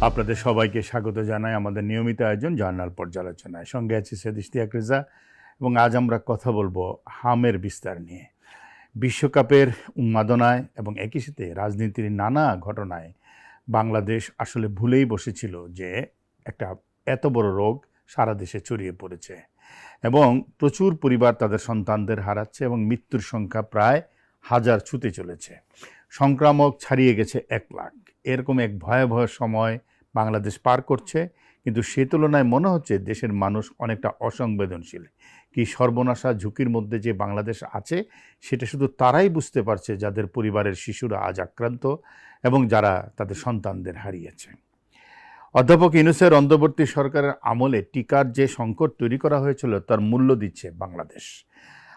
আপনাদের সবাইকে স্বাগত জানাই আমাদের নিয়মিত আয়োজন জার্নাল পর্যালোচনায়। সঙ্গে আছি সৈয়দ ইশতিয়াক রেজা এবং আজ আমরা কথা বলবো হামের বিস্তার নিয়ে। বিশ্বকাপের উন্মাদনায় এবং একই সাথে রাজনীতির নানা ঘটনায় বাংলাদেশ আসলে ভুলেই বসেছিল যে একটা এত বড় রোগ সারা দেশে ছড়িয়ে পড়েছে এবং প্রচুর পরিবার তাদের সন্তানদের হারাচ্ছে এবং মৃত্যুর সংখ্যা প্রায় 1000 ছুঁতে চলেছে। সংক্রামক ছাড়িয়ে গেছে 1 লাখ। এরকম এক ভয়াবহ সময় বাংলাদেশ পার করছে, কিন্তু সে তুলনায় মনে হচ্ছে দেশের মানুষ অনেকটা অসংবেদনশীল। কি সর্বনাশা ঝুঁকির মধ্যে যে বাংলাদেশ আছে সেটা শুধু তারাই বুঝতে পারছে যাদের পরিবারের শিশুরা আজ আক্রান্ত এবং যারা তাদের সন্তানদের হারিয়েছে। অধ্যাপক ইউনূসের অন্তর্বর্তী সরকারের আমলে টিকার যে সংকট তৈরি করা হয়েছিল তার মূল্য দিচ্ছে বাংলাদেশ।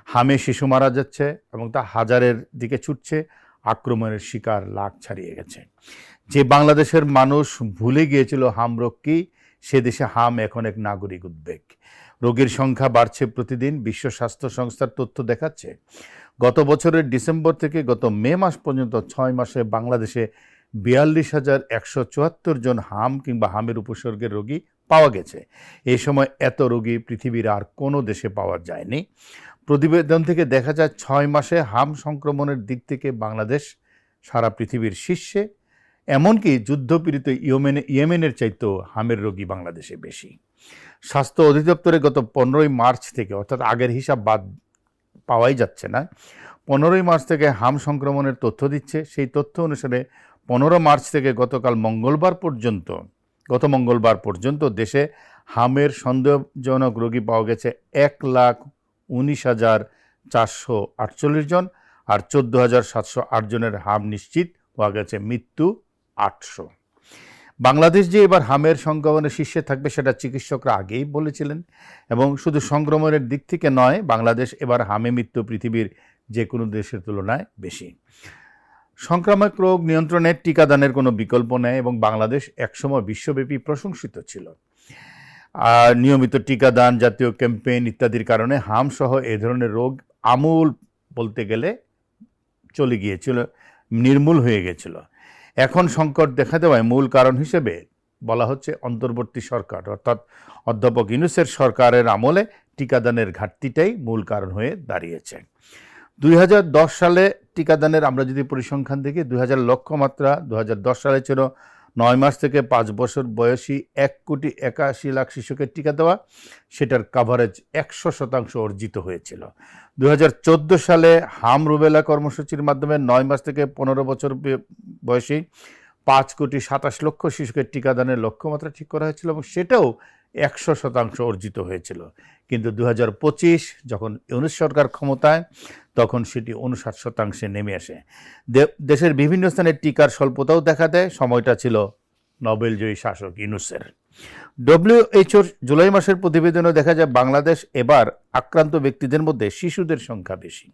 হামে শিশু মারা যাচ্ছে এবং তা 1000-এর দিকে ছুটছে, আক্রমণের শিকার লাখ ছাড়িয়ে গেছে। যে বাংলাদেশের মানুষ ভুলে গিয়েছিল হাম রোগ কি, সে দেশে হাম এখন এক নাগরিক উদ্বেগ। রোগীর সংখ্যা বাড়ছে প্রতিদিন। বিশ্ব স্বাস্থ্য সংস্থার তথ্য দেখাচ্ছে গত বছরের ডিসেম্বর থেকে গত মে মাস পর্যন্ত 6 মাসে বাংলাদেশে 42,174 জন হাম কিংবা হামের উপসর্গের রোগী পাওয়া গেছে। এই সময় এত রোগী পৃথিবীর আর কোনো দেশে পাওয়া যায়নি। প্রতিবেদন থেকে দেখা যায় 6 মাসে হাম সংক্রমণের দিক থেকে বাংলাদেশ সারা পৃথিবীর শীর্ষে। এমনকি যুদ্ধপীড়িত ইয়েমেনের চাইতেও হামের রোগী বাংলাদেশে বেশি। স্বাস্থ্য অধিদপ্তরে গত 15ই মার্চ থেকে, অর্থাৎ আগের হিসাব বাদ পাওয়াই যাচ্ছে না, 15ই মার্চ থেকে হাম সংক্রমণের তথ্য দিচ্ছে। সেই তথ্য অনুসারে 15 মার্চ থেকে গত মঙ্গলবার পর্যন্ত দেশে হামের সন্দেহজনক রোগী পাওয়া গেছে 1,19,448 জন, আর 14,708 জনের হাম নিশ্চিত হওয়া গেছে। মৃত্যু 800। বাংলাদেশ যে এবার হামের সংক্রমণের শীর্ষে থাকবে সেটা চিকিৎসকরা আগেই বলেছিলেন, এবং শুধু সংক্রমণের দিক থেকে নয়, বাংলাদেশ এবার হামে মৃত্যু পৃথিবীর যে কোনো দেশের তুলনায় বেশি। সংক্রামক রোগ নিয়ন্ত্রণের টিকাদানের কোনো বিকল্প নেই এবং বাংলাদেশ একসময় বিশ্বব্যাপী প্রশংসিত ছিল। আর নিয়মিত টিকাদান, জাতীয় ক্যাম্পেইন ইত্যাদির কারণে হাম সহ এ ধরনের রোগ আমূল বলতে গেলে চলে গিয়েছিল, নির্মূল হয়ে গেছিল। এখন সংকট দেখা দেওয়ায় মূল কারণ হিসেবে বলা হচ্ছে অন্তর্বর্তী সরকার, অর্থাৎ অধ্যাপক ইউনূসের সরকারের আমলে টিকাদানের ঘাটতিটাই মূল কারণ হয়ে দাঁড়িয়েছে। 2010 সালে টিকাদানের আমরা যদি পরিসংখ্যান দেখি, 2000 লক্ষ্যমাত্রা 2010 সালে ছিল 9 মাস থেকে 5 বছর বয়সী 1,81,00,000 শিশুকে টিকা দেওয়া। সেটার কাভারেজ 100% অর্জিত হয়েছিল। 2014 সালে হাম রুবেলা কর্মসূচির মাধ্যমে 9 মাস থেকে 15 বছর বয়সী 5,27,00,000 শিশুকে টিকাদানের লক্ষ্যমাত্রা ঠিক করা হয়েছিল এবং সেটাও 100% অর্জিত হয়েছিল। কিন্তু 2025 যখন ইউনূস সরকার ক্ষমতায়, তখন সেটি 59% নেমে আসে। দেশের বিভিন্ন স্থানে টিকার স্বল্পতাও দেখা দেয়। সময়টা ছিল নোবেলজয়ী শাসক ইউনূসের। WHO জুলাই মাসের প্রতিবেদনে দেখা যায় বাংলাদেশ এবার আক্রান্ত ব্যক্তিদের মধ্যে শিশুদের সংখ্যা বেশি।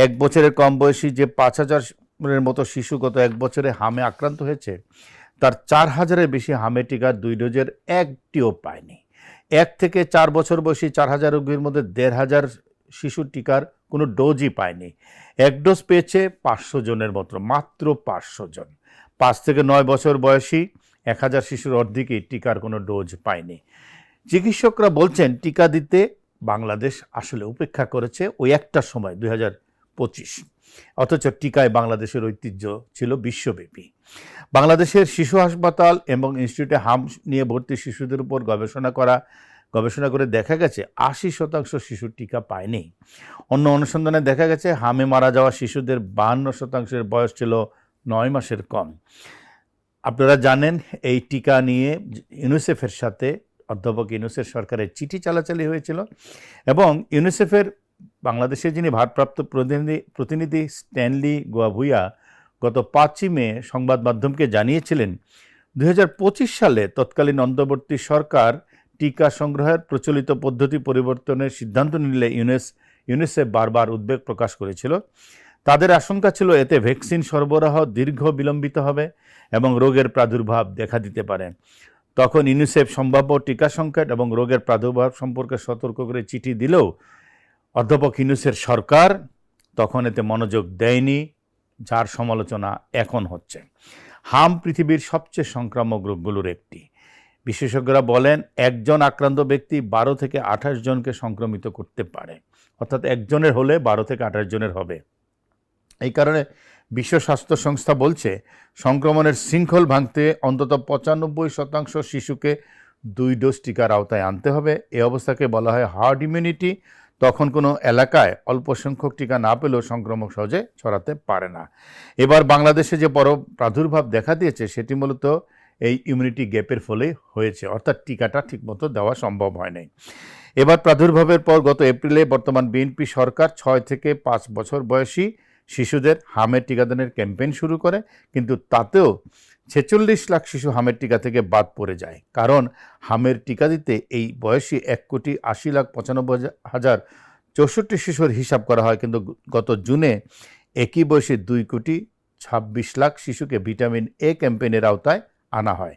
1 বছরের কম বয়সী যে 5,000-এর মতো শিশু গত 1 বছরে হামে আক্রান্ত হয়েছে, তার 4,000-এর বেশি হামে টিকার 2 ডোজের একটিও পায়নি। 1 থেকে 4 বছর বয়সী 4,000 রোগীর মধ্যে 1,500 শিশু টিকার কোনো ডোজই পায়নি। 1 ডোজ পেয়েছে 500 জনের মাত্র 500 জন। 5 থেকে 9 বছর বয়সী 1000 শিশুর অর্ধেকই টিকার কোনো ডোজ পায়নি। চিকিৎসকরা বলছেন টিকা দিতে বাংলাদেশ আসলে উপেক্ষা করেছে ওই একটা সময় 2025, অথচ টিকায় বাংলাদেশের ঐতিহ্য ছিল বিশ্বব্যাপী। বাংলাদেশের শিশু হাসপাতাল এবং ইনস্টিটিউটে হাম নিয়ে ভর্তি শিশুদের উপর গবেষণা করে দেখা গেছে 80% শিশু টিকা পায়নি। অন্য অনুসন্ধানে দেখা গেছে হামে মারা যাওয়া শিশুদের 52%-এর বয়স ছিল 9 মাসের কম। আপনারা জানেন এই টিকা নিয়ে ইউনিসেফের সাথে অধ্যাপক ইউনূসের সরকারের চিঠি চালাচালি হয়েছিল এবং ইউনিসেফের বাংলাদেশের যিনি ভারপ্রাপ্ত প্রতিনিধি স্ট্যানলি গোয়াভুয়া গত 5ই মে সংবাদ মাধ্যমকে জানিয়েছিলেন 2025 সালে তৎকালীন অন্তর্বর্তী সরকার টিকা সংগ্রহের প্রচলিত পদ্ধতি পরিবর্তনের সিদ্ধান্ত নিলে ইউনিসেফ বারবার উদ্বেগ প্রকাশ করেছিল। তাদের আশঙ্কা ছিল এতে ভ্যাকসিন সরবরাহ বিলম্বিত হবে এবং রোগের প্রাদুর্ভাব দেখা দিতে পারে। তখন ইউনিসেফ সম্ভাব্য টিকা সংকট এবং রোগের প্রাদুর্ভাব সম্পর্কে সতর্ক করে চিঠি দিলেও অধ্যাপক ইউনূসের সরকার তখন এতে মনোযোগ দেয়নি, যার সমালোচনা এখন হচ্ছে। হাম পৃথিবীর সবচেয়ে সংক্রামক রোগগুলোর একটি। বিশেষজ্ঞরা বলেন একজন আক্রান্ত ব্যক্তি 12 থেকে 28 জনকে সংক্রমিত করতে পারে, অর্থাৎ একজনের হলে 12 থেকে 28 জনের হবে। এই কারণে বিশ্ব স্বাস্থ্য সংস্থা বলছে সংক্রমণের শৃঙ্খল ভাঙতে অন্তত 95% শিশুকে 2 ডোজ টিকার আওতায় আনতে হবে। এই অবস্থাকে বলা হয় হার্ড ইমিউনিটি। তখন কোনো এলাকায় অল্প সংখ্যক টিকা না পেলেও সংক্রমণ সহজে ছড়াতে পারে না। এবার বাংলাদেশে যে বড় প্রাদুর্ভাব দেখা দিয়েছে সেটি মূলত এই ইমিউনিটি গ্যাপের ফলে হয়েছে, অর্থাৎ টিকাটা ঠিকমতো দেওয়া সম্ভব হয় নাই। এবার প্রাদুর্ভাবের পর গত এপ্রিলে বর্তমান বিএনপি সরকার 6 থেকে 5 বছর বয়সী শিশুদের হামের টিকাদানের ক্যাম্পেইন শুরু করে, কিন্তু তাতেও 46 লাখ শিশু হামের টিকা থেকে বাদ পড়ে যায়। কারণ হামের টিকা দিতে এই বয়সী 1,80,95,064 শিশুর হিসাব করা হয়, কিন্তু গত জুনে একই বয়সী 2,26,00,000 শিশুকে ভিটামিন এ ক্যাম্পেইনের আওতায় আনা হয়।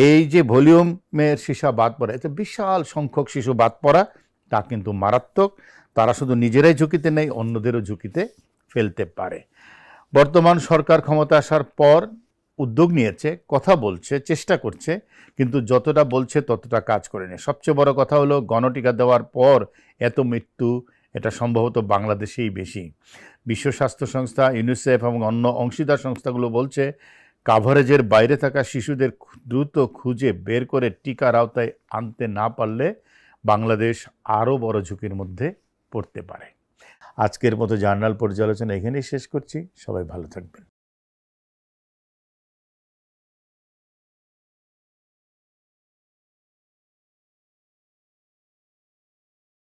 এই যে ভলিউমের শিশু বাদ পড়া, এতে বিশাল সংখ্যক শিশু বাদ পড়া, তা কিন্তু মারাত্মক। তারা শুধু নিজেরাই ঝুঁকিতে নেই, অন্যদেরও ঝুঁকিতে ফেলতে পারে। বর্তমান সরকার ক্ষমতা আসার পর উদ্যোগ নিয়েছে, কথা বলছে, চেষ্টা করছে, কিন্তু যতটা বলছে ততটা কাজ করেনি। সবচেয়ে বড় কথা হলো গণটিকা দেওয়ার পর এত মৃত্যু, এটা সম্ভবত বাংলাদেশেই বেশি। বিশ্ব স্বাস্থ্য সংস্থা, ইউনিসেফ এবং অন্য অংশীদার সংস্থাগুলো বলছে কাভারেজের বাইরে থাকা শিশুদের দ্রুত খুঁজে বের করে টিকার আওতায় আনতে না পারলে বাংলাদেশ আরও বড় ঝুঁকির মধ্যে পড়তে পারে। আজকের মতো জার্নাল পর্যালোচনা এখানেই শেষ করছি। সবাই ভালো থাকবেন।